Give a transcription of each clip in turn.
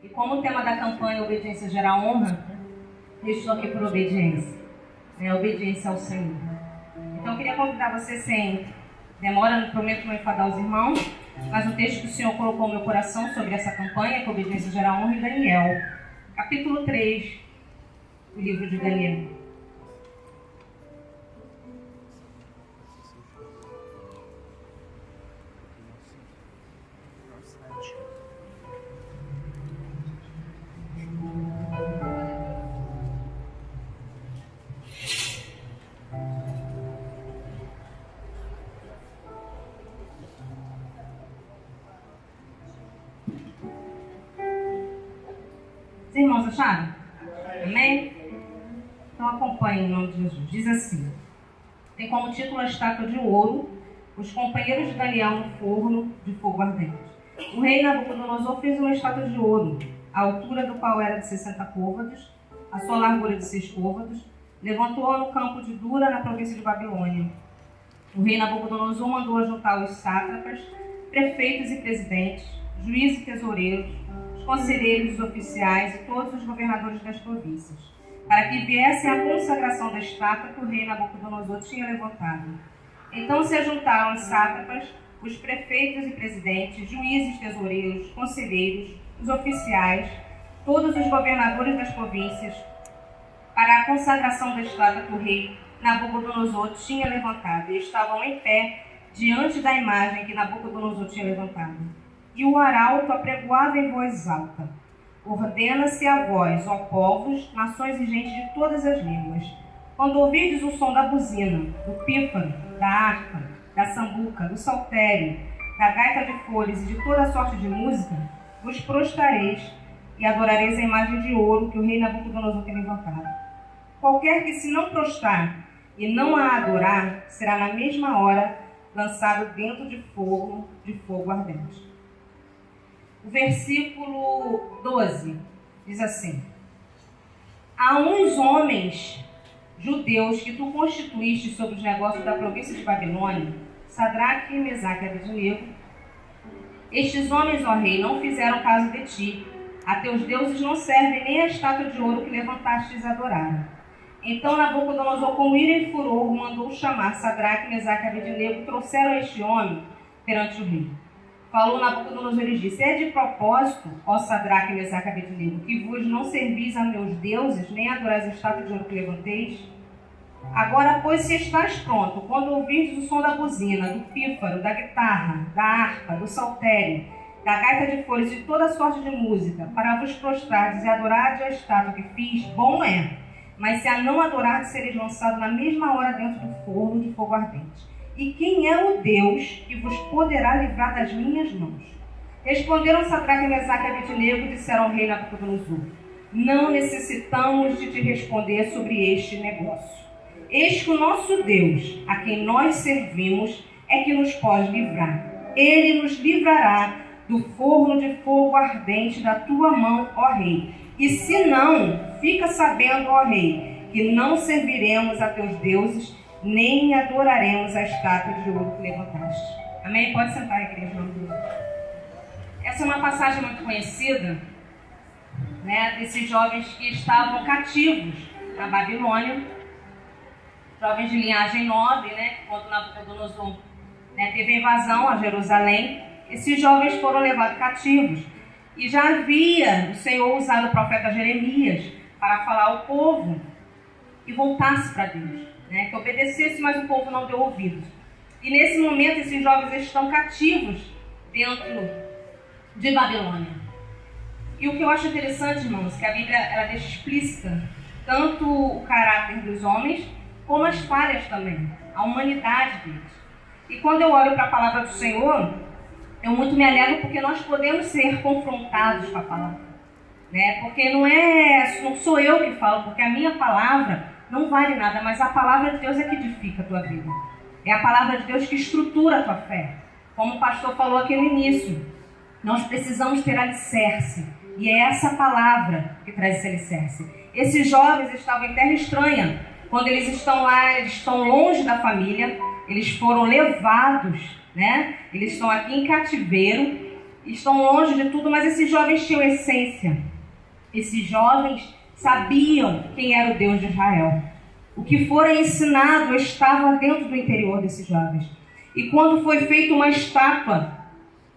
E como o tema da campanha Obediência Gera Honra, eu estou aqui por obediência. Obediência ao Senhor. Então eu queria convidar você sem demora, não prometo não enfadar os irmãos, mas o texto que o Senhor colocou no meu coração sobre essa campanha, que Obediência Gera Honra, em Daniel, capítulo 3 do livro de Daniel. Os irmãos acharam? Amém? Então acompanhe em nome de Jesus. Diz assim: tem como título a estátua de ouro, os companheiros de Daniel no forno de fogo ardente. O rei Nabucodonosor fez uma estátua de ouro, a altura do qual era de 60 côvados, a sua largura de 6 côvados, levantou-a no campo de Dura, na província de Babilônia. O rei Nabucodonosor mandou ajuntar os sátrapas, prefeitos e presidentes, juízes e tesoureiros, os conselheiros, os oficiais e todos os governadores das províncias, para que viessem à consagração da estátua que o rei Nabucodonosor tinha levantado. Então se ajuntaram os sátrapas, os prefeitos e presidentes, juízes, tesoureiros, conselheiros, os oficiais, todos os governadores das províncias, para a consagração da estátua que o rei Nabucodonosor tinha levantado, e estavam em pé diante da imagem que Nabucodonosor tinha levantado. E o arauto apregoava em voz alta: ordena-se a vós, ó povos, nações e gente de todas as línguas, quando ouvirdes o som da buzina, do pífaro, da harpa, da sambuca, do saltério, da gaita de folhas e de toda sorte de música, vos prostrareis e adorareis a imagem de ouro que o rei Nabucodonosor tem levantado. Qualquer que se não prostrar e não a adorar, será na mesma hora lançado dentro de fogo ardente. O versículo 12 diz assim: há uns homens judeus que tu constituíste sobre os negócios da província de Babilônia, Sadraque, Mesaque e Abednego. Estes homens, ó rei, não fizeram caso de ti. A teus deuses não servem nem a estátua de ouro que levantastes a adorar. Então Nabucodonosor, com ira e furor, mandou chamar Sadraque, Mesaque e Abednego, trouxeram este homem perante o rei. Falou Nabucodonosor e disse: é de propósito, ó Sadraque, Mesaque e Abednego, que vos não servis a meus deuses, nem adorais a estátua de ouro que levanteis? Agora, pois, se estás pronto, quando ouvirdes o som da buzina, do pífaro, da guitarra, da harpa, do saltério, da gaita de folhas e de toda sorte de música, para vos prostrardes e adorardes a estátua que fiz, bom é. Mas se a não adorardes, sereis lançado na mesma hora dentro do forno de fogo ardente. E quem é o Deus que vos poderá livrar das minhas mãos? Responderam Sadraque, Mesaque e Abednego e disseram ao rei Nabucodonosor: não necessitamos de te responder sobre este negócio. Eis que o nosso Deus, a quem nós servimos, é que nos pode livrar. Ele nos livrará do forno de fogo ardente da tua mão, ó rei. E se não, fica sabendo, ó rei, que não serviremos a teus deuses, nem adoraremos a estátua de ouro que levantaste. Amém? Pode sentar, igreja. Essa é uma passagem muito conhecida, desses jovens que estavam cativos na Babilônia, jovens de linhagem nobre, quando Nabucodonosor teve a invasão a Jerusalém, esses jovens foram levados cativos. E já havia o Senhor usado o profeta Jeremias para falar ao povo que voltasse para Deus, que obedecesse, mas o povo não deu ouvidos. E nesse momento esses jovens estão cativos dentro de Babilônia. E o que eu acho interessante, irmãos, que a Bíblia ela deixa explícita tanto o caráter dos homens, como as falhas também, a humanidade deles. E quando eu olho para a palavra do Senhor, eu muito me alegro porque nós podemos ser confrontados com a palavra. Porque não sou eu que falo, porque a minha palavra não vale nada, mas a palavra de Deus é que edifica a tua vida. É a palavra de Deus que estrutura a tua fé. Como o pastor falou aqui no início, nós precisamos ter alicerce. E é essa palavra que traz esse alicerce. Esses jovens estavam em terra estranha. Quando eles estão lá, eles estão longe da família, eles foram levados, eles estão aqui em cativeiro estão longe de tudo, mas esses jovens tinham essência. Esses jovens sabiam quem era o Deus de Israel. O que fora ensinado estava dentro do interior desses jovens. E quando foi feita uma estátua,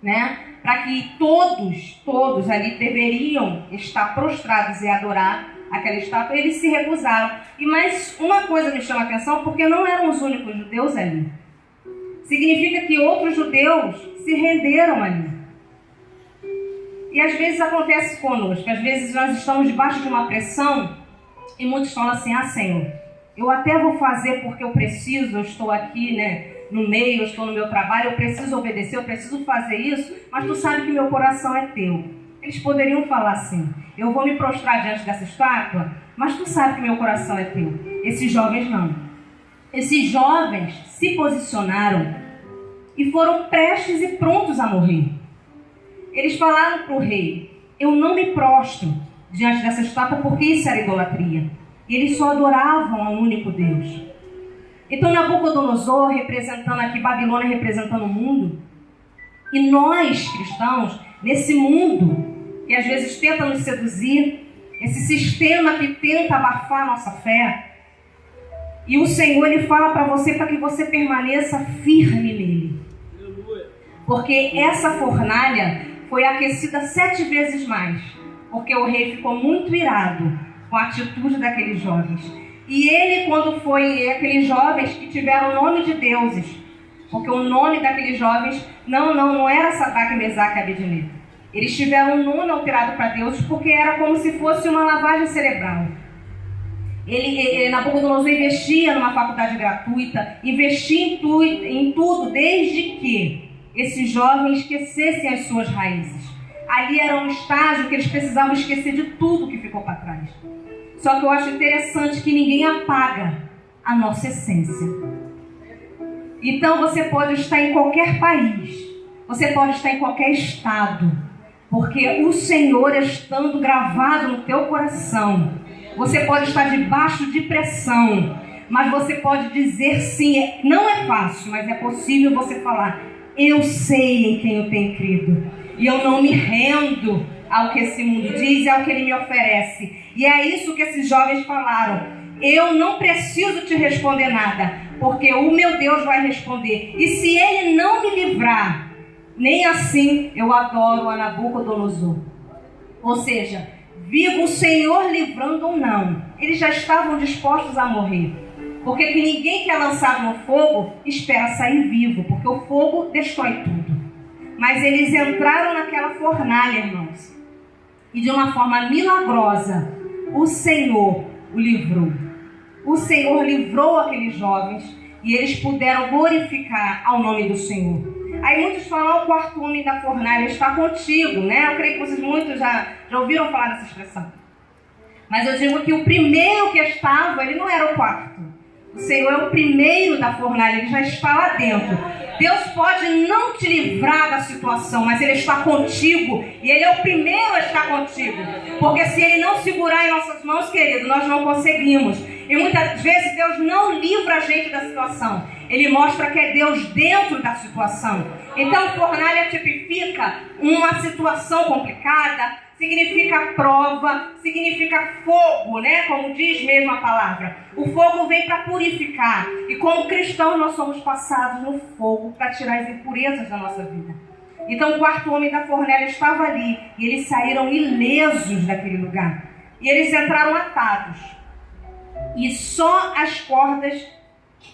né, para que todos ali deveriam estar prostrados e adorar aquela estátua, eles se recusaram. E mais uma coisa me chama a atenção, porque não eram os únicos judeus ali. Significa que outros judeus se renderam ali. E às vezes acontece conosco, às vezes nós estamos debaixo de uma pressão e muitos falam assim: ah, Senhor, eu até vou fazer porque eu preciso, eu estou aqui, né, no meio, eu estou no meu trabalho, eu preciso obedecer, eu preciso fazer isso, mas tu sabe que meu coração é teu. Eles poderiam falar assim: eu vou me prostrar diante dessa estátua, mas tu sabe que meu coração é teu. Esses jovens não. Esses jovens se posicionaram e foram prestes e prontos a morrer. Eles falaram para o rei: eu não me prostro diante dessa estátua porque isso era idolatria. E eles só adoravam ao único Deus. Então Nabucodonosor, representando aqui, Babilônia representando o mundo, e nós cristãos, nesse mundo que às vezes tenta nos seduzir, esse sistema que tenta abafar a nossa fé, e o Senhor, Ele fala para você para que você permaneça firme nele. Porque essa fornalha foi aquecida 7 vezes mais, porque o rei ficou muito irado com a atitude daqueles jovens. E ele, quando foi aqueles jovens que tiveram o nome de deuses, porque o nome daqueles jovens não era Sadraque, Mesaque e Abednego. Eles tiveram um nome alterado para deuses porque era como se fosse uma lavagem cerebral. Nabucodonosor investia numa faculdade gratuita, investia em tudo, desde que esses jovens esquecessem as suas raízes. Ali era um estágio que eles precisavam esquecer de tudo que ficou para trás. Só que eu acho interessante que ninguém apaga a nossa essência. Então você pode estar em qualquer país, você pode estar em qualquer estado, porque o Senhor estando gravado no teu coração, você pode estar debaixo de pressão, mas você pode dizer sim. Não é fácil, mas é possível você falar: eu sei em quem eu tenho crido, e eu não me rendo ao que esse mundo diz e ao que ele me oferece. E é isso que esses jovens falaram: eu não preciso te responder nada, porque o meu Deus vai responder. E se ele não me livrar, nem assim eu adoro a Nabucodonosor. Ou seja, viva o Senhor livrando ou não, eles já estavam dispostos a morrer. Porque que ninguém que é lançado no fogo espera sair vivo, porque o fogo destrói tudo. Mas eles entraram naquela fornalha, irmãos, e de uma forma milagrosa, o Senhor o livrou. O Senhor livrou aqueles jovens e eles puderam glorificar ao nome do Senhor. Aí muitos falam: o quarto homem da fornalha está contigo, né? Eu creio que vocês muitos já ouviram falar dessa expressão. Mas eu digo que o primeiro que estava, ele não era o quarto. O Senhor é o primeiro da fornalha, Ele já está lá dentro. Deus pode não te livrar da situação, mas Ele está contigo. E Ele é o primeiro a estar contigo. Porque se Ele não segurar em nossas mãos, querido, nós não conseguimos. E muitas vezes Deus não livra a gente da situação. Ele mostra que é Deus dentro da situação. Então, fornalha tipifica uma situação complicada, significa prova, significa fogo, né? Como diz mesmo a palavra. O fogo vem para purificar. E como cristãos nós somos passados no fogo para tirar as impurezas da nossa vida. Então o quarto homem da fornalha estava ali. E eles saíram ilesos daquele lugar. E eles entraram atados. E só as cordas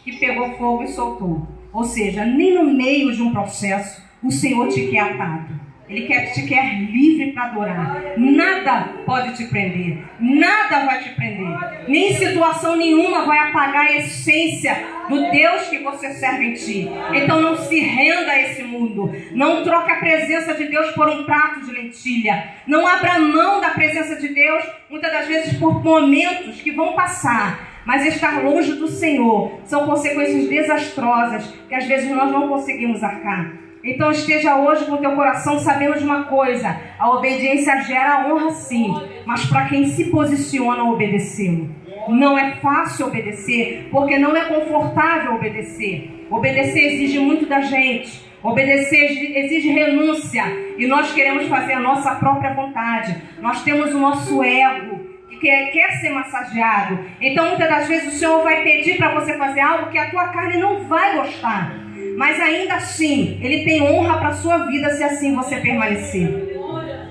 que pegou fogo e soltou. Ou seja, nem no meio de um processo o Senhor te quer atado. Ele te quer livre para adorar. Nada pode te prender. Nada vai te prender. Nem situação nenhuma vai apagar a essência do Deus que você serve em ti. Então não se renda a esse mundo. Não troque a presença de Deus por um prato de lentilha. Não abra mão da presença de Deus, muitas das vezes por momentos que vão passar. Mas estar longe do Senhor são consequências desastrosas que às vezes nós não conseguimos arcar. Então esteja hoje com o teu coração sabendo de uma coisa: a obediência gera honra sim, mas para quem se posiciona a obedecê-lo. Não é fácil obedecer, porque não é confortável obedecer. Obedecer exige muito da gente. Obedecer exige renúncia e nós queremos fazer a nossa própria vontade. Nós temos o nosso ego que quer ser massageado. Então muitas das vezes o Senhor vai pedir para você fazer algo que a tua carne não vai gostar. Mas ainda assim, Ele tem honra para a sua vida se assim você permanecer.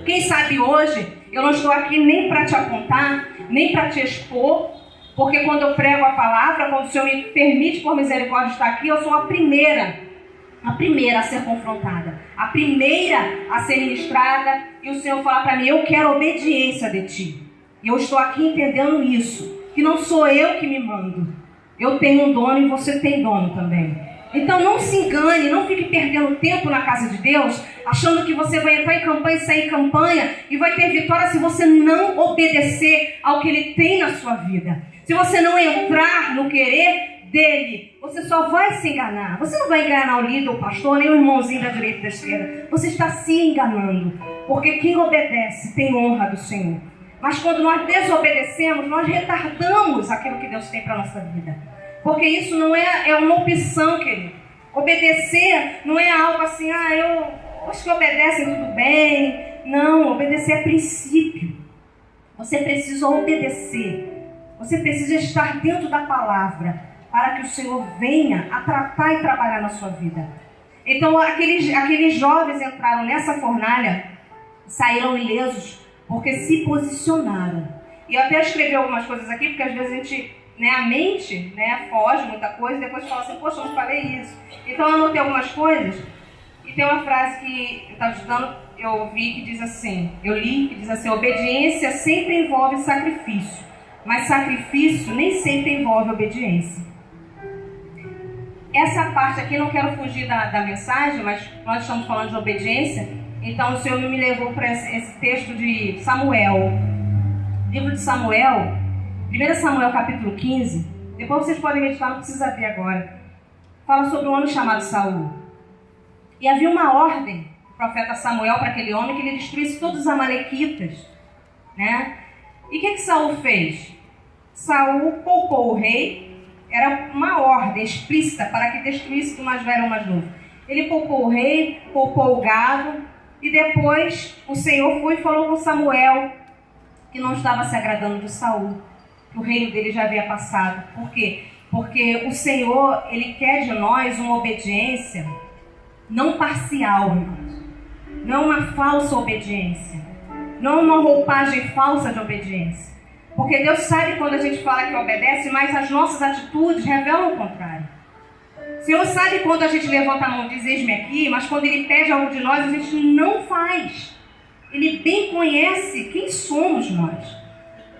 Quem sabe hoje, eu não estou aqui nem para te apontar, nem para te expor, porque quando eu prego a palavra, quando o Senhor me permite por misericórdia estar aqui, eu sou a primeira a ser confrontada, a primeira a ser ministrada, e o Senhor falar para mim, eu quero obediência de ti. E eu estou aqui entendendo isso, que não sou eu que me mando. Eu tenho um dono e você tem dono também. Então não se engane, não fique perdendo tempo na casa de Deus, achando que você vai entrar em campanha e sair em campanha e vai ter vitória se você não obedecer ao que Ele tem na sua vida. Se você não entrar no querer dele, você só vai se enganar. Você não vai enganar o líder, o pastor, nem o irmãozinho da direita e da esquerda. Você está se enganando, porque quem obedece tem honra do Senhor. Mas quando nós desobedecemos, nós retardamos aquilo que Deus tem para a nossa vida. Porque isso não é uma opção, querido. Obedecer não é algo assim, eu acho que obedecem tudo bem. Não, obedecer é princípio. Você precisa obedecer. Você precisa estar dentro da palavra para que o Senhor venha a tratar e trabalhar na sua vida. Então, aqueles jovens entraram nessa fornalha, saíram ilesos, porque se posicionaram. E eu até escrevi algumas coisas aqui, porque às vezes a gente... a mente foge muita coisa e depois fala assim, poxa, eu não falei isso. Então eu anotei algumas coisas e tem uma frase que eu estava estudando, eu ouvi que diz assim, obediência sempre envolve sacrifício, mas sacrifício nem sempre envolve obediência. Essa parte aqui, não quero fugir da mensagem, mas nós estamos falando de obediência, então o Senhor me levou para esse texto de Samuel. Livro de Samuel, 1 Samuel capítulo 15, depois vocês podem meditar, não precisa abrir agora. Fala sobre um homem chamado Saul. E havia uma ordem do profeta Samuel para aquele homem que ele destruísse todos os amalequitas. E o que Saul fez? Saul poupou o rei, era uma ordem explícita para que destruísse do mais velho ao mais novo. Ele poupou o rei, poupou o gado, e depois o Senhor foi e falou com Samuel que não estava se agradando de Saul. O reino dele já havia passado. Por quê? Porque o Senhor, Ele quer de nós uma obediência não parcial, irmãos. Não uma falsa obediência. Não uma roupagem falsa de obediência. Porque Deus sabe quando a gente fala que obedece, mas as nossas atitudes revelam o contrário. O Senhor sabe quando a gente levanta a mão e diz, eis-me aqui, mas quando Ele pede algo de nós, a gente não faz. Ele bem conhece quem somos nós.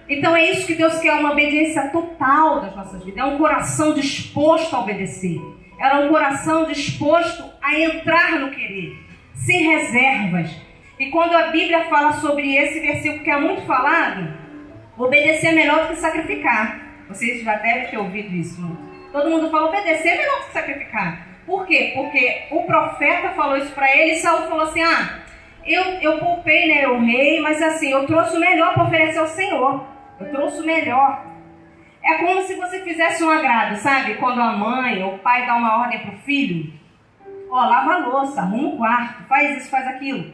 Então é isso que Deus quer, uma obediência total das nossas vidas. É um coração disposto a obedecer. É um coração disposto a entrar no querer, sem reservas. E quando a Bíblia fala sobre esse versículo que é muito falado, obedecer é melhor do que sacrificar. Vocês já devem ter ouvido isso. Não? Todo mundo fala, obedecer é melhor do que sacrificar. Por quê? Porque o profeta falou isso para ele e Saul falou assim, eu poupei o rei, mas assim, eu trouxe o melhor para oferecer ao Senhor. Eu trouxe o melhor. É como se você fizesse um agrado, sabe? Quando a mãe ou o pai dá uma ordem para o filho. Lava a louça, arruma o quarto, faz isso, faz aquilo.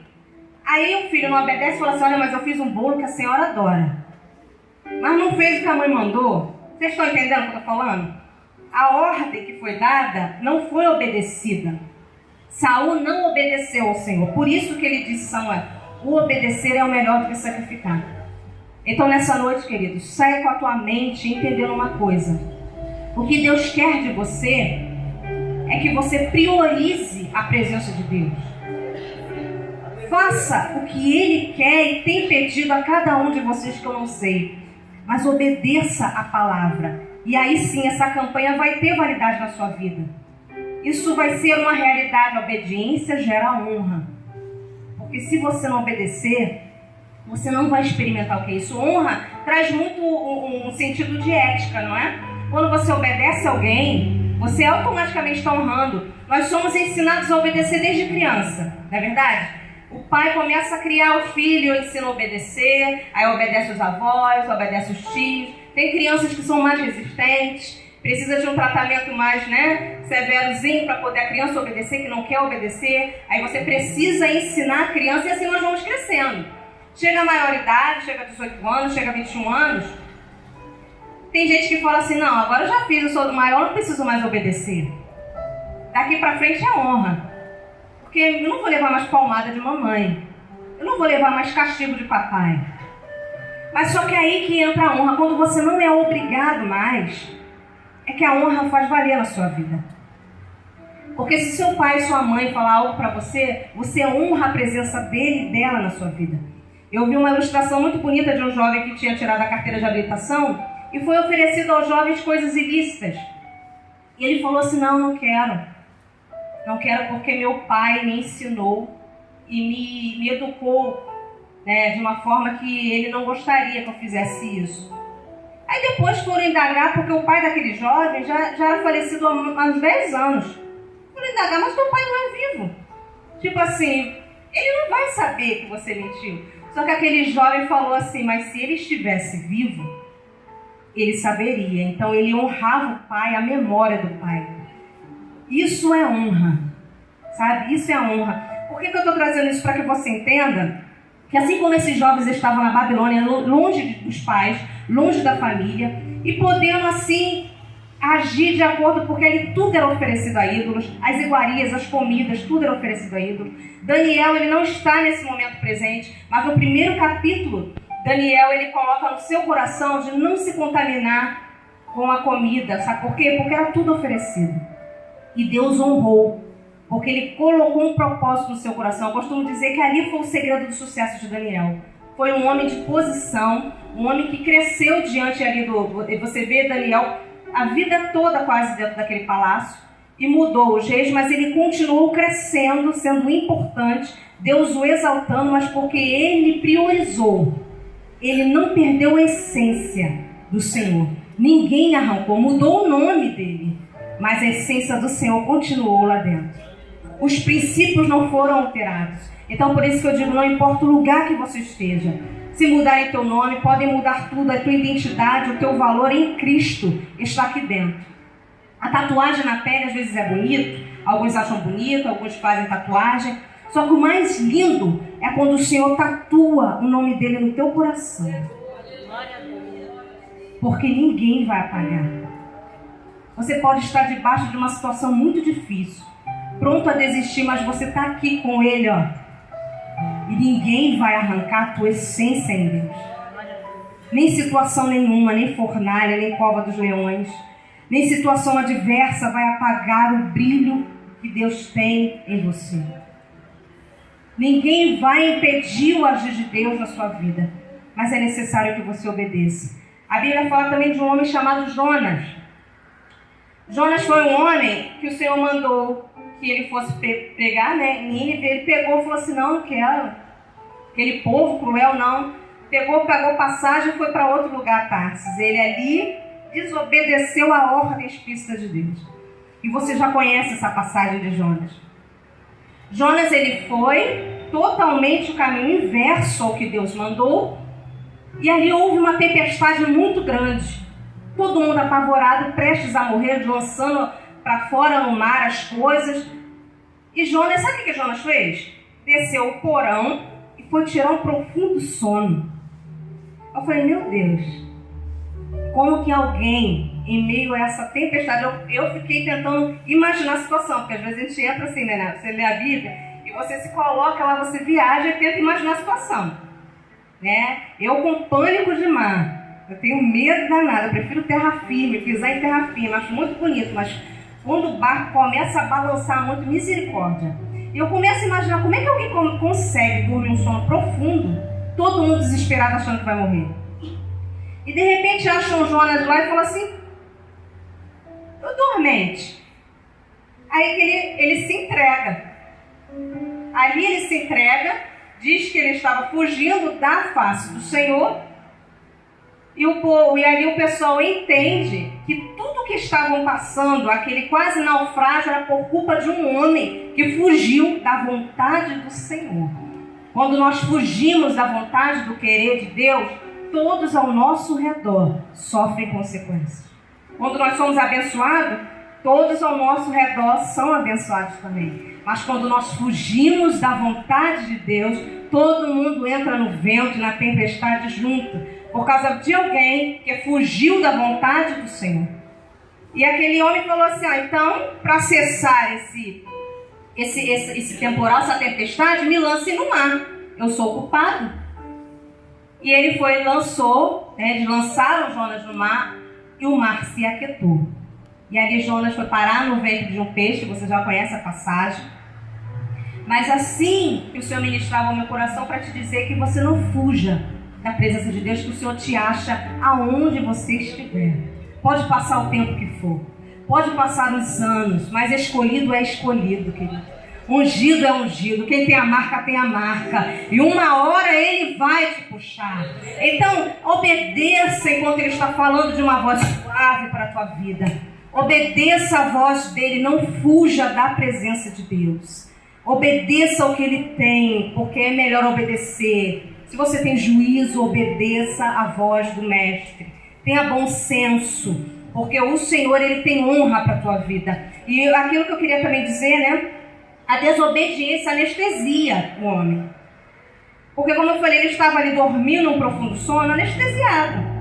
Aí o filho não obedece e fala assim, olha, mas eu fiz um bolo que a senhora adora. Mas não fez o que a mãe mandou. Vocês estão entendendo o que eu estou falando? A ordem que foi dada não foi obedecida. Saul não obedeceu ao Senhor. Por isso que ele disse, Samuel, o obedecer é o melhor do que sacrificar. Então nessa noite, queridos, saia com a tua mente entendendo uma coisa. O que Deus quer de você é que você priorize a presença de Deus. Faça o que Ele quer e tem pedido a cada um de vocês que eu não sei. Mas obedeça a palavra. E aí sim, essa campanha vai ter validade na sua vida. Isso vai ser uma realidade. A obediência gera honra. Porque se você não obedecer, você não vai experimentar o que é isso. Honra traz muito um sentido de ética, não é? Quando você obedece a alguém, você automaticamente está honrando. Nós somos ensinados a obedecer desde criança, não é verdade? O pai começa a criar o filho, ensina a obedecer, aí obedece os avós, obedece os tios. Tem crianças que são mais resistentes, precisa de um tratamento mais, severozinho para poder a criança obedecer, que não quer obedecer. Aí você precisa ensinar a criança e assim nós vamos crescendo. Chega a maioridade, chega a 18 anos, chega a 21 anos. Tem gente que fala assim, não, agora eu já fiz, eu sou do maior, não preciso mais obedecer. Daqui para frente é honra. Porque eu não vou levar mais palmada de mamãe. Eu não vou levar mais castigo de papai. Mas só que é aí que entra a honra. Quando você não é obrigado mais, é que a honra faz valer na sua vida. Porque se seu pai e sua mãe falar algo para você, você honra a presença dele e dela na sua vida. Eu vi uma ilustração muito bonita de um jovem que tinha tirado a carteira de habilitação e foi oferecido aos jovens coisas ilícitas. E ele falou assim, não quero. Não quero porque meu pai me ensinou e me educou, de uma forma que ele não gostaria que eu fizesse isso. Aí depois foram indagar, porque o pai daquele jovem já era falecido há uns 10 anos. Foram indagar, mas teu pai não é vivo. Tipo assim, ele não vai saber que você mentiu. Só que aquele jovem falou assim, mas se ele estivesse vivo, ele saberia. Então ele honrava o pai, a memória do pai. Isso é honra, sabe? Isso é honra. Por que eu estou trazendo isso? Para que você entenda que assim como esses jovens estavam na Babilônia, longe dos pais, longe da família, e podendo assim agir de acordo, porque ali tudo era oferecido a ídolos, as iguarias, as comidas, tudo era oferecido a ídolos. Daniel, ele não está nesse momento presente, mas no primeiro capítulo, Daniel, ele coloca no seu coração de não se contaminar com a comida. Sabe por quê? Porque era tudo oferecido. E Deus honrou, porque ele colocou um propósito no seu coração. Eu costumo dizer que ali foi o segredo do sucesso de Daniel. Foi um homem de posição, um homem que cresceu diante ali você vê Daniel a vida toda quase dentro daquele palácio e mudou os reis, mas ele continuou crescendo, sendo importante, Deus o exaltando, mas porque ele priorizou. Ele não perdeu a essência do Senhor. Ninguém arrancou, mudou o nome dele, mas a essência do Senhor continuou lá dentro. Os princípios não foram alterados. Então, por isso que eu digo, não importa o lugar que você esteja. Se mudarem teu nome, podem mudar tudo, a tua identidade, o teu valor em Cristo está aqui dentro. A tatuagem na pele às vezes é bonito, alguns acham bonito, alguns fazem tatuagem. Só que o mais lindo é quando o Senhor tatua o nome dele no teu coração. Porque ninguém vai apagar. Você pode estar debaixo de uma situação muito difícil, pronto a desistir, mas você está aqui com ele, e ninguém vai arrancar a tua essência em Deus. Nem situação nenhuma, nem fornalha, nem cova dos leões, nem situação adversa vai apagar o brilho que Deus tem em você. Ninguém vai impedir o agir de Deus na sua vida, mas é necessário que você obedeça. A Bíblia fala também de um homem chamado Jonas. Jonas foi um homem que o Senhor mandou que ele fosse pregar, Nínive. Ele pegou e falou assim, não quero. Aquele povo cruel, não. Pegou passagem e foi para outro lugar, Tarsis. Ele ali desobedeceu a ordem explícita de Deus. E você já conhece essa passagem de Jonas. Jonas, ele foi totalmente o caminho inverso ao que Deus mandou. E ali houve uma tempestade muito grande. Todo mundo apavorado, prestes a morrer, lançando para fora no mar as coisas. E Jonas, sabe o que Jonas fez? Desceu o porão e foi tirar um profundo sono. Eu falei, meu Deus, como que alguém, em meio a essa tempestade, eu fiquei tentando imaginar a situação, porque às vezes a gente entra assim, você lê a Bíblia e você se coloca lá, você viaja e tenta imaginar a situação. Eu com pânico de mar, eu tenho medo danado, eu prefiro terra firme, pisar em terra firme, acho muito bonito, mas quando o barco começa a balançar muito, misericórdia. E eu começo a imaginar como é que alguém consegue dormir um sono profundo, todo mundo desesperado achando que vai morrer. E de repente acham Jonas lá e falam assim, tô dormente. Aí que ele se entrega. Ali ele se entrega, diz que ele estava fugindo da face do Senhor. E ali o pessoal entende que tudo que estavam passando, aquele quase naufrágio, era por culpa de um homem que fugiu da vontade do Senhor. Quando nós fugimos da vontade do querer de Deus, todos ao nosso redor sofrem consequências. Quando nós somos abençoados, todos ao nosso redor são abençoados também. Mas quando nós fugimos da vontade de Deus, todo mundo entra no vento e na tempestade junto, por causa de alguém que fugiu da vontade do Senhor. E aquele homem falou assim, então, para cessar esse temporal, essa tempestade, me lance no mar. Eu sou culpado. E ele foi e lançou, eles lançaram Jonas no mar, e o mar se aquietou. E ali Jonas foi parar no ventre de um peixe, você já conhece a passagem. Mas assim que o Senhor ministrava o meu coração para te dizer que você não fuja da presença de Deus, que o Senhor te acha aonde você estiver. Pode passar o tempo que for, pode passar os anos, mas escolhido é escolhido, querido. Ungido é ungido, quem tem a marca tem a marca, e uma hora ele vai te puxar. Então obedeça enquanto ele está falando de uma voz suave para a tua vida. Obedeça a voz dele, não fuja da presença de Deus. Obedeça o que ele tem, porque é melhor obedecer. Se você tem juízo, obedeça a voz do mestre. Tenha bom senso, porque o Senhor, ele tem honra para a tua vida. E aquilo que eu queria também dizer, né? A desobediência anestesia o homem. Porque como eu falei, ele estava ali dormindo um profundo sono, anestesiado.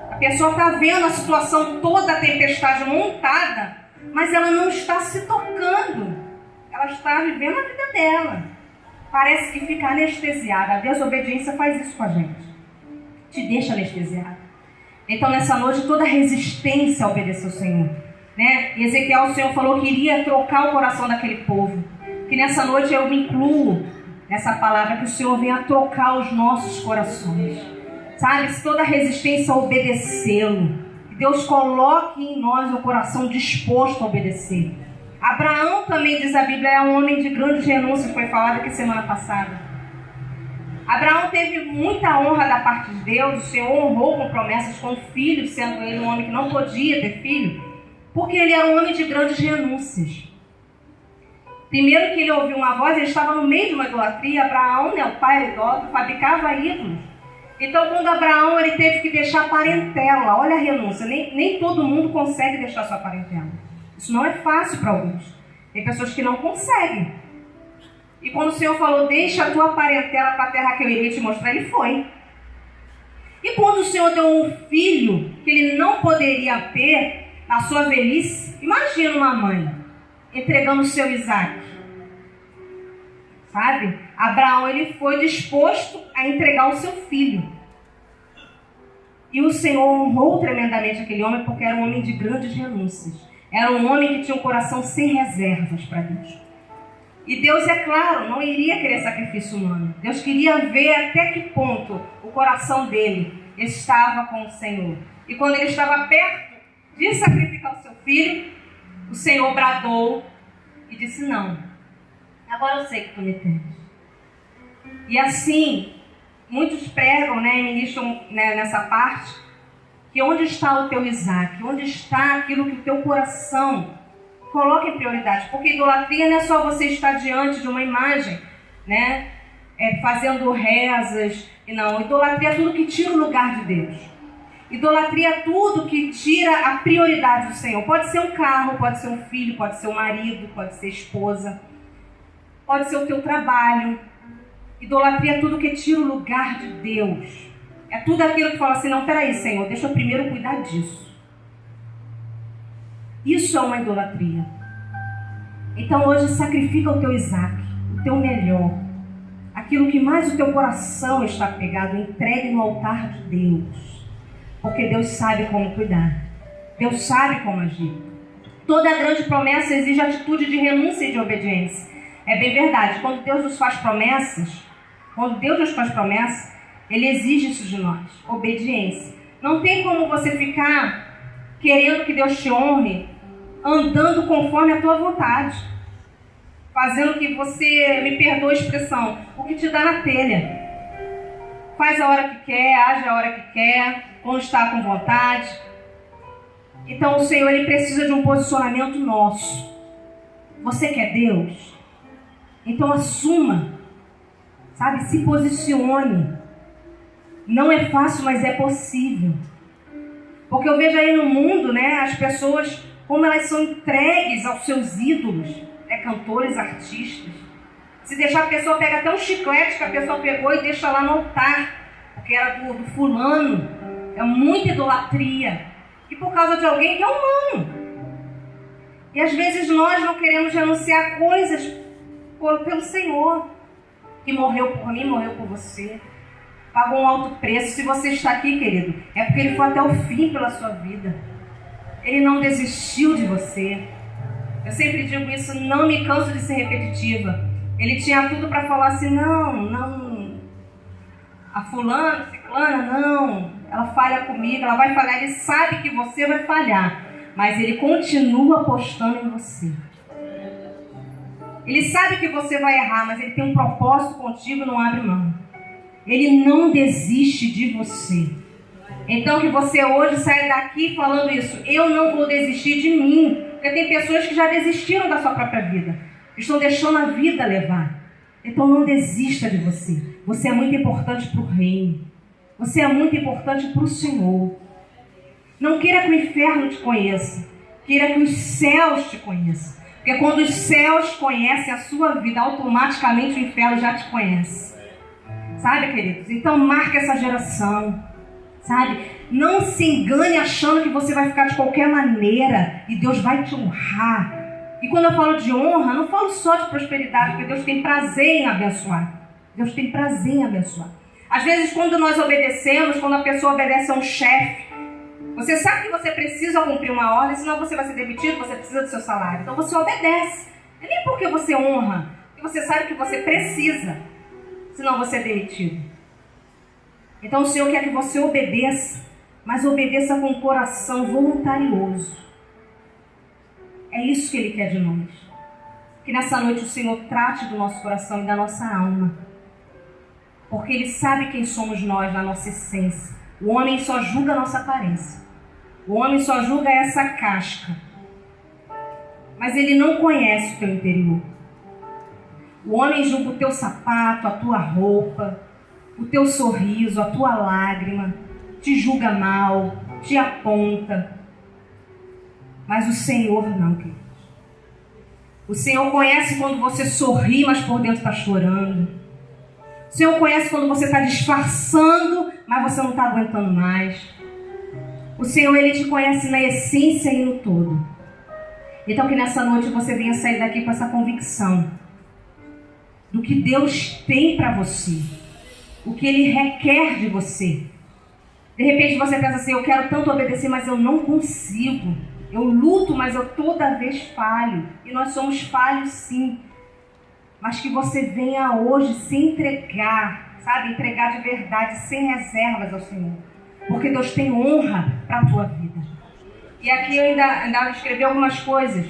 A pessoa está vendo a situação toda, a tempestade montada, mas ela não está se tocando. Ela está vivendo a vida dela. Parece que fica anestesiada. A desobediência faz isso com a gente. Te deixa anestesiada. Então nessa noite toda resistência a obedecer ao Senhor, né? E Ezequiel, o Senhor falou que iria trocar o coração daquele povo. Que nessa noite eu me incluo nessa palavra, que o Senhor venha trocar os nossos corações. Sabe? Se toda resistência a obedecê-lo, que Deus coloque em nós o coração disposto a obedecer. Abraão também, diz a Bíblia, é um homem de grandes renúncias, foi falado aqui semana passada. Abraão teve muita honra da parte de Deus, o Senhor honrou com promessas com filhos, sendo ele um homem que não podia ter filho, porque ele era um homem de grandes renúncias. Primeiro que ele ouviu uma voz, ele estava no meio de uma idolatria. Abraão, né, o pai era idólatra, fabricava ídolos. Então quando Abraão ele teve que deixar a parentela, olha a renúncia, nem todo mundo consegue deixar sua parentela. Isso não é fácil para alguns. Tem pessoas que não conseguem. E quando o Senhor falou, deixa a tua parentela para a terra que eu iria te mostrar, ele foi. E quando o Senhor deu um filho que ele não poderia ter na sua velhice, imagina uma mãe entregando o seu Isaac. Sabe? Abraão ele foi disposto a entregar o seu filho. E o Senhor honrou tremendamente aquele homem, porque era um homem de grandes renúncias. Era um homem que tinha um coração sem reservas para Deus. E Deus, é claro, não iria querer sacrifício humano. Deus queria ver até que ponto o coração dele estava com o Senhor. E quando ele estava perto de sacrificar o seu filho, o Senhor bradou e disse, não, agora eu sei que tu me tens. E assim, muitos pregam, né, e ministram, né, nessa parte, que onde está o teu Isaac? Onde está aquilo que o teu coração coloca em prioridade? Porque idolatria não é só você estar diante de uma imagem, né? Fazendo rezas. E não, idolatria é tudo que tira o lugar de Deus. Idolatria é tudo que tira a prioridade do Senhor. Pode ser um carro, pode ser um filho, pode ser um marido, pode ser esposa, pode ser o teu trabalho. Idolatria é tudo que tira o lugar de Deus. É tudo aquilo que fala assim, não, peraí, Senhor, deixa eu primeiro cuidar disso. Isso é uma idolatria. Então hoje sacrifica o teu Isaac, o teu melhor. Aquilo que mais o teu coração está pegado, entregue no altar de Deus. Porque Deus sabe como cuidar. Deus sabe como agir. Toda grande promessa exige atitude de renúncia e de obediência. É bem verdade. Quando Deus nos faz promessas, Ele exige isso de nós, obediência. Não tem como você ficar querendo que Deus te honre, andando conforme a tua vontade. Fazendo que você, me perdoe a expressão, o que te dá na telha. Faz a hora que quer, age a hora que quer, quando está com vontade. Então o Senhor, Ele precisa de um posicionamento nosso. Você quer Deus? Então assuma, sabe? Se posicione. Não é fácil, mas é possível. Porque eu vejo aí no mundo, né, as pessoas, como elas são entregues aos seus ídolos, né, cantores, artistas. Se deixar, a pessoa pega até um chiclete que a pessoa pegou e deixa lá no altar, porque era do fulano. É muita idolatria. E por causa de alguém que é humano. E às vezes nós não queremos renunciar coisas pelo Senhor, que morreu por mim, morreu por você. Pagou um alto preço. Se você está aqui, querido, é porque Ele foi até o fim pela sua vida. Ele não desistiu de você. Eu sempre digo isso, não me canso de ser repetitiva. Ele tinha tudo para falar assim, não, a fulana, ciclana, não, ela falha comigo, ela vai falhar. Ele sabe que você vai falhar, mas Ele continua apostando em você. Ele sabe que você vai errar, mas Ele tem um propósito contigo e não abre mão. Ele não desiste de você. Então que você hoje saia daqui falando isso. Eu não vou desistir de mim. Porque tem pessoas que já desistiram da sua própria vida. Estão deixando a vida levar. Então não desista de você. Você é muito importante para o reino. Você é muito importante para o Senhor. Não queira que o inferno te conheça. Queira que os céus te conheçam. Porque quando os céus conhecem a sua vida, automaticamente o inferno já te conhece. Sabe, queridos? Então marque essa geração. Sabe? Não se engane achando que você vai ficar de qualquer maneira e Deus vai te honrar. E quando eu falo de honra, não falo só de prosperidade, porque Deus tem prazer em abençoar. Deus tem prazer em abençoar. Às vezes, quando nós obedecemos, quando a pessoa obedece a um chefe, você sabe que você precisa cumprir uma ordem, senão você vai ser demitido, você precisa do seu salário. Então você obedece. Não é nem porque você honra, porque você sabe que você precisa, senão você é demitido. Então o Senhor quer que você obedeça, mas obedeça com o coração voluntarioso. É isso que Ele quer de nós. Que nessa noite o Senhor trate do nosso coração e da nossa alma. Porque Ele sabe quem somos nós na nossa essência. O homem só julga a nossa aparência. O homem só julga essa casca. Mas ele não conhece o teu interior. O homem julga o teu sapato, a tua roupa, o teu sorriso, a tua lágrima. Te julga mal, te aponta. Mas o Senhor não, queridos. O Senhor conhece quando você sorri, mas por dentro está chorando. O Senhor conhece quando você está disfarçando, mas você não está aguentando mais. O Senhor, Ele te conhece na essência e no todo. Então que nessa noite você venha sair daqui com essa convicção do que Deus tem para você. O que Ele requer de você. De repente você pensa assim, eu quero tanto obedecer, mas eu não consigo. Eu luto, mas eu toda vez falho. E nós somos falhos sim. Mas que você venha hoje se entregar, sabe? Entregar de verdade, sem reservas ao Senhor. Porque Deus tem honra para a tua vida. E aqui eu ainda escrevi algumas coisas.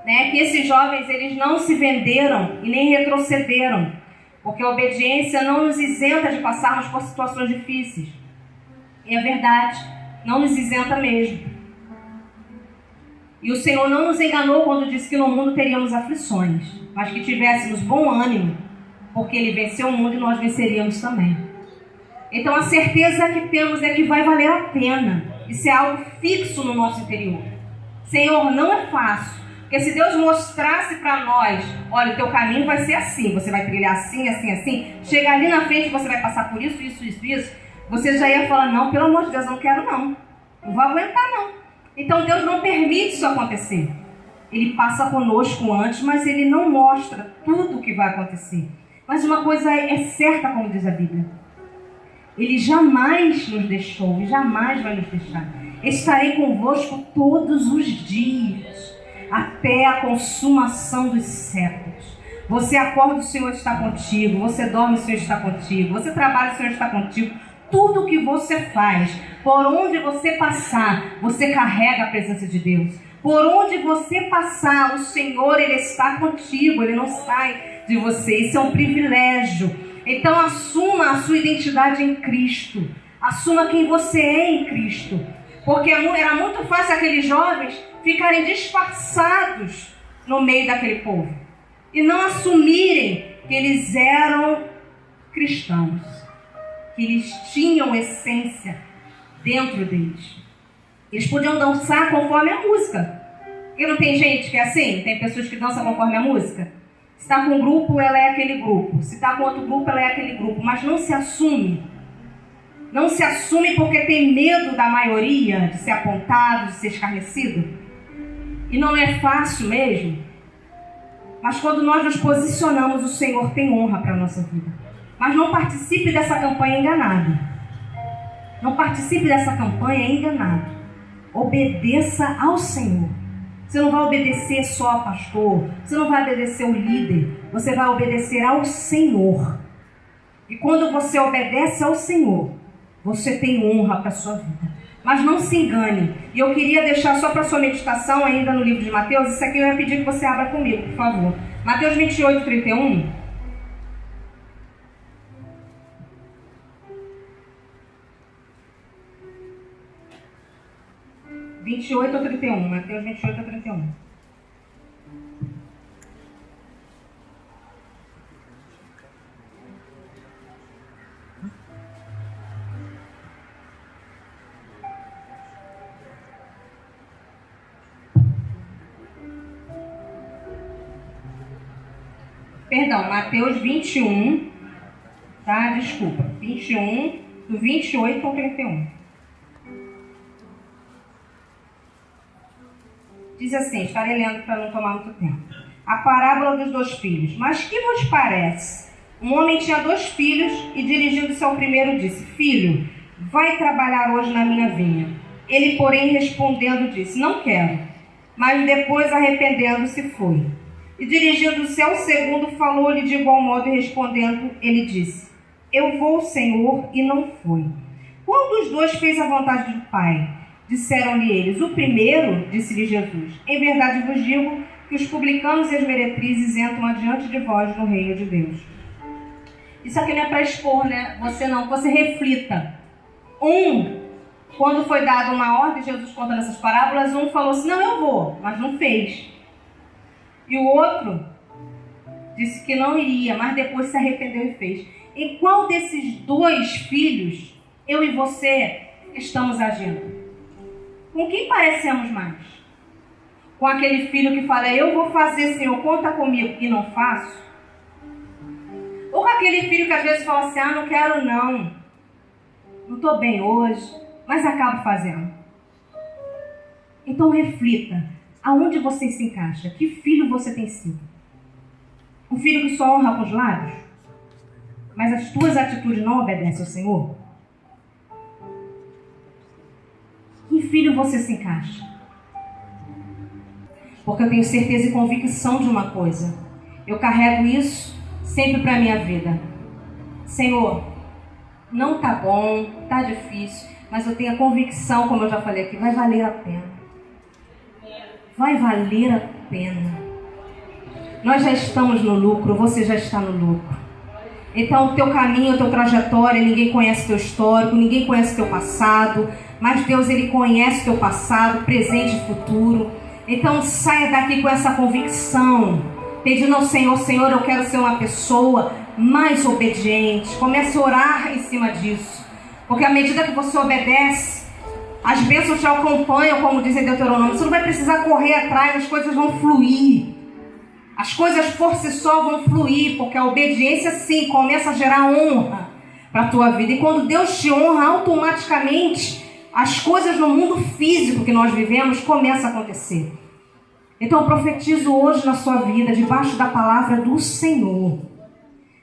Né? Que esses jovens, eles não se venderam e nem retrocederam. Porque a obediência não nos isenta de passarmos por situações difíceis. E é verdade, não nos isenta mesmo. E o Senhor não nos enganou quando disse que no mundo teríamos aflições, mas que tivéssemos bom ânimo, porque Ele venceu o mundo e nós venceríamos também. Então a certeza que temos é que vai valer a pena. Isso é algo fixo no nosso interior. Senhor, não é fácil. Porque se Deus mostrasse para nós, olha, o teu caminho vai ser assim, você vai trilhar assim, assim, assim, chegar ali na frente você vai passar por isso, isso, isso, isso, você já ia falar, não, pelo amor de Deus, eu não quero não. Não vou aguentar não. Então Deus não permite isso acontecer. Ele passa conosco antes, mas Ele não mostra tudo o que vai acontecer. Mas uma coisa é certa, como diz a Bíblia. Ele jamais nos deixou e jamais vai nos deixar. Estarei convosco todos os dias, até a consumação dos séculos. Você acorda, o Senhor está contigo. Você dorme, o Senhor está contigo. Você trabalha, o Senhor está contigo. Tudo que você faz, por onde você passar, você carrega a presença de Deus. Por onde você passar, o Senhor, Ele está contigo. Ele não sai de você. Isso é um privilégio. Então assuma a sua identidade em Cristo. Assuma quem você é em Cristo. Porque era muito fácil aqueles jovens ficarem disfarçados no meio daquele povo. E não assumirem que eles eram cristãos. Que eles tinham essência dentro deles. Eles podiam dançar conforme a música. E não tem gente que é assim? Tem pessoas que dançam conforme a música? Se está com um grupo, ela é aquele grupo. Se está com outro grupo, ela é aquele grupo. Mas não se assume. Não se assume porque tem medo da maioria de ser apontado, de ser escarnecido. E não é fácil mesmo. Mas quando nós nos posicionamos, o Senhor tem honra para a nossa vida. Mas não participe dessa campanha enganado. Não participe dessa campanha enganado. Obedeça ao Senhor. Você não vai obedecer só ao pastor. Você não vai obedecer ao líder. Você vai obedecer ao Senhor. E quando você obedece ao Senhor, você tem honra para a sua vida. Mas não se engane. E eu queria deixar só para sua meditação ainda no livro de Mateus. Isso aqui eu ia pedir que você abra comigo, por favor. Mateus 28, 31. Mateus 28 a 31. Perdão, Mateus 21, tá? Desculpa. 21, do 28 ao 31. Diz assim, estarei lendo para não tomar muito tempo. A parábola dos 2 filhos. Mas que vos parece? Um homem tinha 2 filhos e dirigindo-se ao primeiro disse: Filho, vai trabalhar hoje na minha vinha. Ele, porém, respondendo, disse: Não quero. Mas depois, arrependendo-se, foi. E dirigindo-se ao segundo, falou-lhe de igual modo e respondendo, ele disse: Eu vou, Senhor, e não foi. Qual dos 2 fez a vontade do Pai? Disseram-lhe eles: O primeiro, disse-lhe Jesus. Em verdade vos digo que os publicanos e as meretrizes entram adiante de vós no reino de Deus. Isso aqui não é para expor, né? Você reflita. Quando foi dada uma ordem, Jesus conta nessas parábolas, falou assim: Não, eu vou, mas não fez. E o outro disse que não iria, mas depois se arrependeu e fez. Em qual desses 2 filhos, eu e você estamos agindo? Com quem parecemos mais? Com aquele filho que fala: Eu vou fazer, Senhor, conta comigo, e não faço? Ou com aquele filho que às vezes fala assim: Não quero não estou bem hoje, mas acabo fazendo. Então reflita. Aonde você se encaixa? Que filho você tem sido? Um filho que só honra com os lábios? Mas as tuas atitudes não obedecem ao Senhor? Que filho você se encaixa? Porque eu tenho certeza e convicção de uma coisa. Eu carrego isso sempre para a minha vida. Senhor, não está bom, está difícil, mas eu tenho a convicção, como eu já falei aqui, vai valer a pena. Vai valer a pena. Nós já estamos no lucro, você já está no lucro. Então o teu caminho, a tua trajetória, ninguém conhece teu histórico, ninguém conhece teu passado, mas Deus, Ele conhece teu passado, presente e futuro. Então saia daqui com essa convicção, pedindo ao Senhor: Senhor, eu quero ser uma pessoa mais obediente. Comece a orar em cima disso, porque à medida que você obedece, as bênçãos te acompanham, como diz em Deuteronômio. Você não vai precisar correr atrás, as coisas vão fluir. As coisas por si só vão fluir, porque a obediência sim começa a gerar honra para a tua vida. E quando Deus te honra, automaticamente as coisas no mundo físico que nós vivemos começam a acontecer. Então eu profetizo hoje na sua vida, debaixo da palavra do Senhor.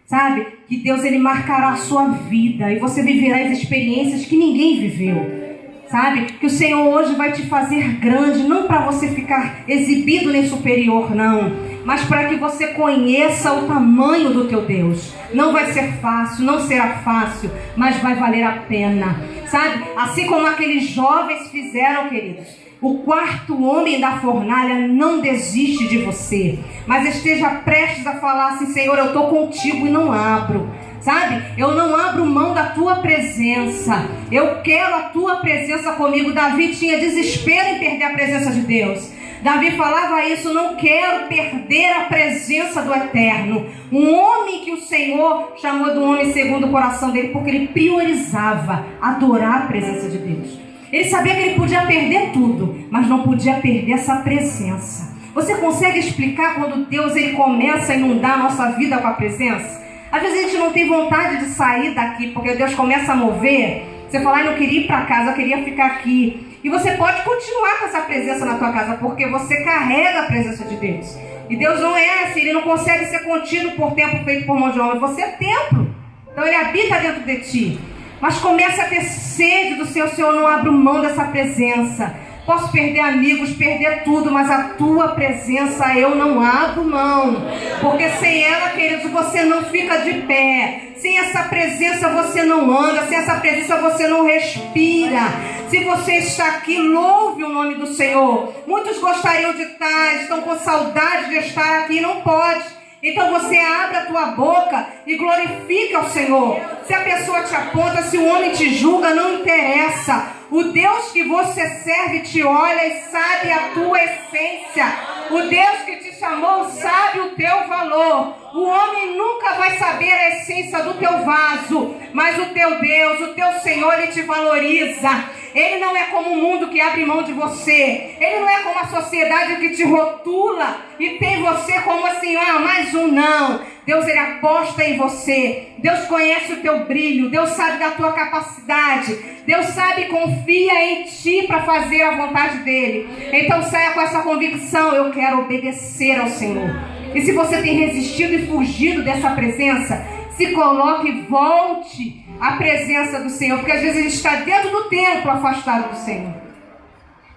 Sabe? Que Deus, Ele marcará a sua vida e você viverá as experiências que ninguém viveu. Sabe? Que o Senhor hoje vai te fazer grande, não para você ficar exibido nem superior, não, mas para que você conheça o tamanho do teu Deus. Não vai ser fácil, não será fácil, mas vai valer a pena. Sabe? Assim como aqueles jovens fizeram, queridos. O 4º homem da fornalha não desiste de você, mas esteja prestes a falar assim: Senhor, eu estou contigo e não abro. Sabe? Eu não abro mão da tua presença. Eu quero a tua presença comigo. Davi tinha desespero em perder a presença de Deus. Davi falava isso: não quero perder a presença do Eterno. Um homem que o Senhor chamou de um homem segundo o coração dele, porque ele priorizava adorar a presença de Deus. Ele sabia que ele podia perder tudo, mas não podia perder essa presença. Você consegue explicar quando Deus ele começa a inundar a nossa vida com a presença? Às vezes a gente não tem vontade de sair daqui, porque Deus começa a mover. Você fala: eu não queria ir para casa, eu queria ficar aqui. E você pode continuar com essa presença na tua casa, porque você carrega a presença de Deus. E Deus não é assim, Ele não consegue ser contido por tempo feito por mão de homem. Você é templo, então Ele habita dentro de ti. Mas começa a ter sede do Senhor. Senhor, não abro mão dessa presença. Posso perder amigos, perder tudo, mas a tua presença eu não abro mão. Porque sem ela, queridos, você não fica de pé. Sem essa presença você não anda. Sem essa presença você não respira. Se você está aqui, louve o nome do Senhor. Muitos gostariam de estar, estão com saudade de estar aqui e não pode. Então você abre a tua boca e glorifica ao Senhor. Se a pessoa te aponta, se o homem te julga, não interessa. O Deus que você serve te olha e sabe a tua essência. O Deus que te chamou sabe o teu valor. O homem nunca vai saber a essência do teu vaso, mas o teu Deus, o teu Senhor, Ele te valoriza. Ele não é como o mundo que abre mão de você. Ele não é como a sociedade que te rotula e tem você como assim, mais um. Não. Deus, Ele aposta em você. Deus conhece o teu brilho. Deus sabe da tua capacidade. Deus sabe e confia em ti para fazer a vontade dEle. Então saia com essa convicção: eu quero obedecer ao Senhor. E se você tem resistido e fugido dessa presença, se coloque e volte à presença do Senhor. Porque às vezes a gente está dentro do templo afastado do Senhor.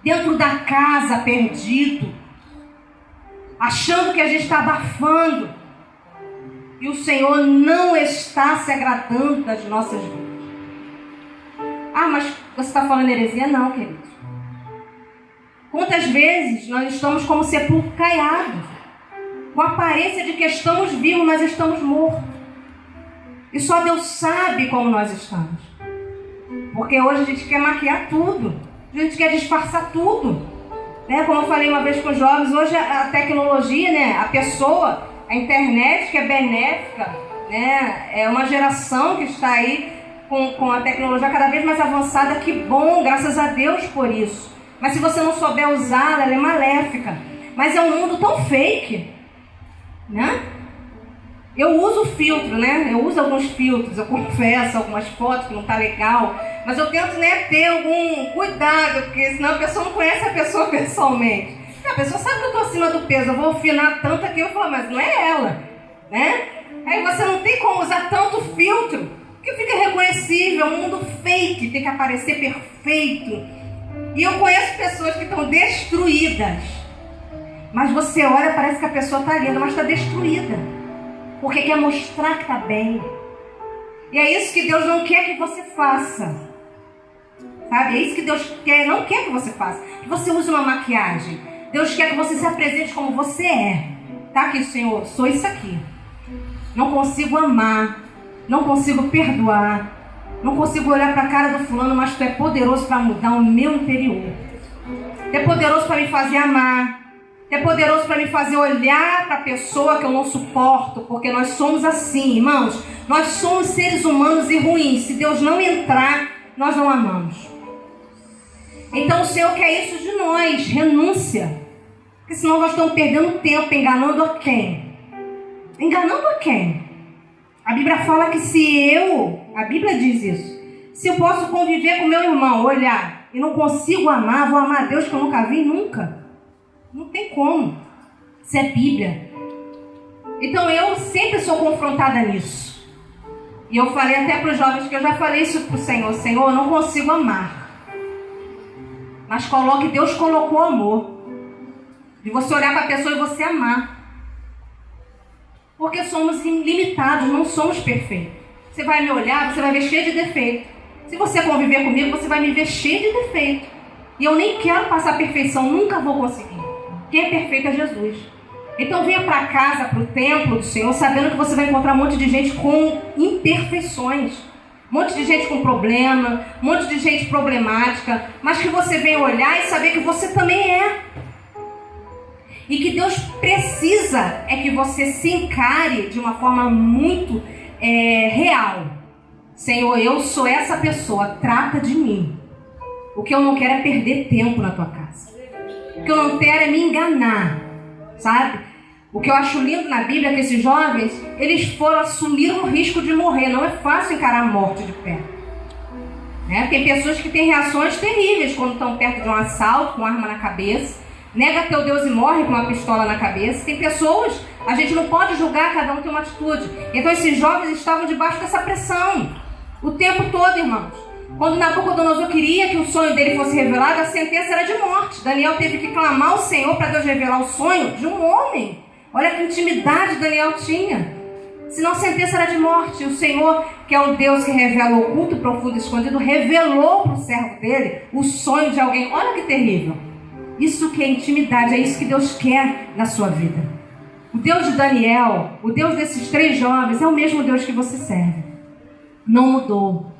Dentro da casa perdido. Achando que a gente está abafando. E o Senhor não está se agradando das nossas vidas. Mas você está falando heresia? Não, queridos. Quantas vezes nós estamos como sepulcro caiado, com a aparência de que estamos vivos, mas estamos mortos. E só Deus sabe como nós estamos. Porque hoje a gente quer maquiar tudo. A gente quer disfarçar tudo. Como eu falei uma vez com os jovens, hoje a tecnologia, a pessoa, a internet que é benéfica, é uma geração que está aí com a tecnologia cada vez mais avançada. Que bom, graças a Deus por isso. Mas se você não souber usá-la, ela é maléfica. Mas é um mundo tão fake, Eu uso filtro, Eu uso alguns filtros, eu confesso, algumas fotos que não tá legal. Mas eu tento, ter algum cuidado, porque senão a pessoa não conhece a pessoa pessoalmente. A pessoa sabe que eu tô acima do peso, eu vou afinar tanto aqui, eu falo, mas não é ela, Aí você não tem como usar tanto filtro, porque fica irreconhecível, é um mundo fake, tem que aparecer perfeito. E eu conheço pessoas que estão destruídas. Mas você olha, parece que a pessoa está linda, mas está destruída. Porque quer mostrar que está bem. E é isso que Deus não quer que você faça. Sabe? É isso que Deus não quer que você faça. Que você use uma maquiagem. Deus quer que você se apresente como você é. Tá aqui, Senhor, sou isso aqui. Não consigo amar. Não consigo perdoar. Não consigo olhar para a cara do fulano, mas Tu é poderoso para mudar o meu interior. Tu é poderoso para me fazer amar. Tu é poderoso para me fazer olhar para a pessoa que eu não suporto, porque nós somos assim, irmãos. Nós somos seres humanos e ruins. Se Deus não entrar, nós não amamos. Então o Senhor quer isso de nós, renúncia. Porque senão nós estamos perdendo tempo enganando a quem? Enganando a quem? A Bíblia fala que a Bíblia diz isso. Se eu posso conviver com meu irmão, olhar, e não consigo amar, vou amar a Deus que eu nunca vi, nunca. Não tem como. Isso é Bíblia. Então eu sempre sou confrontada nisso. E eu falei até para os jovens que eu já falei isso para o Senhor. Senhor, eu não consigo amar. Mas Deus colocou amor. De você olhar para a pessoa e você amar. Porque somos ilimitados, não somos perfeitos. Você vai me olhar, você vai ver cheio de defeito. Se você conviver comigo, você vai me ver cheio de defeito. E eu nem quero passar a perfeição, nunca vou conseguir. Quem é perfeito é Jesus. Então venha para casa, para o templo do Senhor, sabendo que você vai encontrar um monte de gente com imperfeições. Um monte de gente com problema, um monte de gente problemática. Mas que você venha olhar e saber que você também é. E que Deus precisa é que você se encare de uma forma muito real. Senhor, eu sou essa pessoa, trata de mim. O que eu não quero é perder tempo na tua casa. O que eu não quero é me enganar, sabe? O que eu acho lindo na Bíblia é que esses jovens, eles foram assumir o risco de morrer. Não é fácil encarar a morte de perto. Tem pessoas que têm reações terríveis quando estão perto de um assalto, com arma na cabeça. Nega teu Deus e morre com uma pistola na cabeça. Tem pessoas, a gente não pode julgar, cada um tem uma atitude. Então esses jovens estavam debaixo dessa pressão o tempo todo, irmãos. Quando Nabucodonosor queria que o sonho dele fosse revelado, a sentença era de morte. Daniel teve que clamar ao Senhor para Deus revelar o sonho de um homem. Olha que intimidade Daniel tinha. Senão a sentença era de morte. O Senhor, que é um Deus que revela o oculto, profundo e escondido, revelou para o servo dele o sonho de alguém. Olha que terrível. Isso que é intimidade, é isso que Deus quer na sua vida. O Deus de Daniel, o Deus desses 3 jovens, é o mesmo Deus que você serve. Não mudou.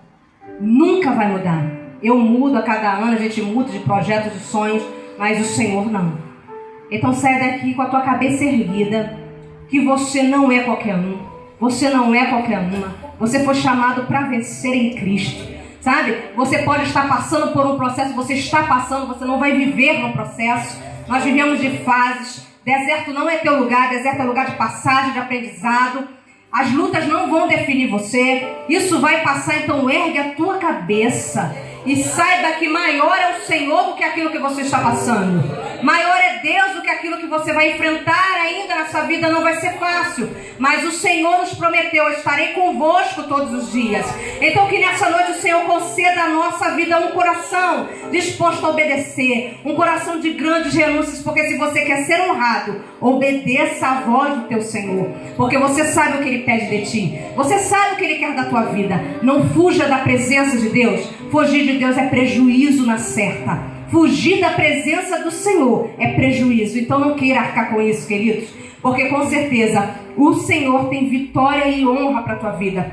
Nunca vai mudar. Eu mudo a cada ano, a gente muda de projetos, de sonhos, mas o Senhor não. Então sai daqui com a tua cabeça erguida, que você não é qualquer um, você não é qualquer uma, você foi chamado para vencer em Cristo, sabe? Você pode estar passando por um processo, você está passando, você não vai viver no processo. Nós vivemos de fases. Deserto não é teu lugar, deserto é lugar de passagem, de aprendizado. As lutas não vão definir você. Isso vai passar, então ergue a tua cabeça e saiba que maior é o Senhor do que aquilo que você está passando. Maior é Deus do que aquilo que você vai enfrentar ainda nessa vida. Não vai ser fácil, mas o Senhor nos prometeu: eu estarei convosco todos os dias. Então que nessa noite o Senhor conceda à nossa vida um coração disposto a obedecer, um coração de grandes renúncias, porque se você quer ser honrado, obedeça a voz do teu Senhor, porque você sabe o que Ele pede de ti, você sabe o que Ele quer da tua vida. Não fuja da presença de Deus. Fugir de Deus é prejuízo na certa. Fugir da presença do Senhor é prejuízo. Então não queira arcar com isso, queridos, porque com certeza o Senhor tem vitória e honra para a tua vida.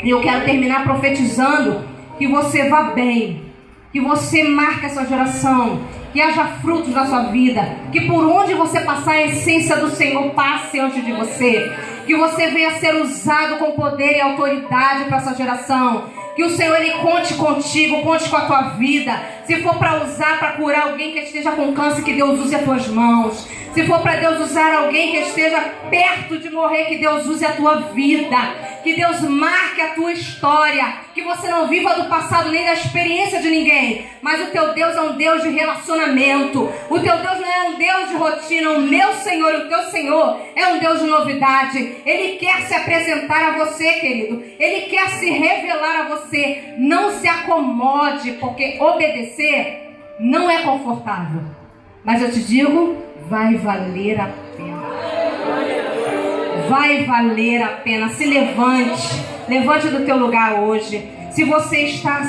E eu quero terminar profetizando que você vá bem, que você marque essa geração, que haja frutos na sua vida, que por onde você passar a essência do Senhor passe antes de você, que você venha ser usado com poder e autoridade para essa geração. Que o Senhor, Ele conte contigo, conte com a tua vida. Se for para usar, para curar alguém que esteja com câncer, que Deus use as tuas mãos. Se for para Deus usar alguém que esteja perto de morrer, que Deus use a tua vida. Que Deus marque a tua história. Que você não viva do passado nem da experiência de ninguém. Mas o teu Deus é um Deus de relacionamento. O teu Deus não é um Deus de rotina. O meu Senhor e o teu Senhor é um Deus de novidade. Ele quer se apresentar a você, querido. Ele quer se revelar a você. Não se acomode, porque obedecer não é confortável. Mas eu te digo, vai valer a pena. Vai valer a pena. Se levante. Levante do teu lugar hoje. Se você está,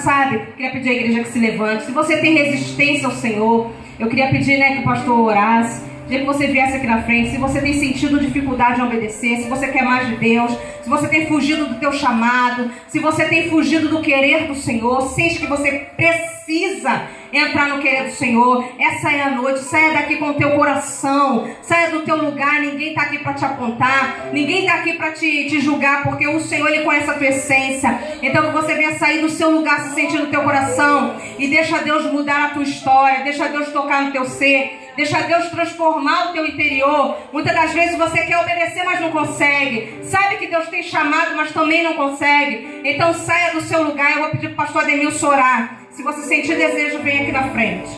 queria pedir à igreja que se levante. Se você tem resistência ao Senhor, eu queria pedir, que o pastor orasse. Que você viesse aqui na frente. Se você tem sentido dificuldade em obedecer, se você quer mais de Deus, se você tem fugido do teu chamado, se você tem fugido do querer do Senhor, sente que você precisa entrar no querer do Senhor, essa é a noite. Saia daqui com o teu coração, saia do teu lugar. Ninguém está aqui para te apontar, ninguém está aqui para te julgar, porque o Senhor, Ele conhece a tua essência. Então que você venha sair do seu lugar, se sentir no teu coração, e deixa Deus mudar a tua história, deixa Deus tocar no teu ser, deixa Deus transformar o teu interior. Muitas das vezes você quer obedecer, mas não consegue. Sabe que Deus tem chamado, mas também não consegue. Então saia do seu lugar. Eu vou pedir para o pastor Ademilson orar. Se você sentir desejo, vem aqui na frente.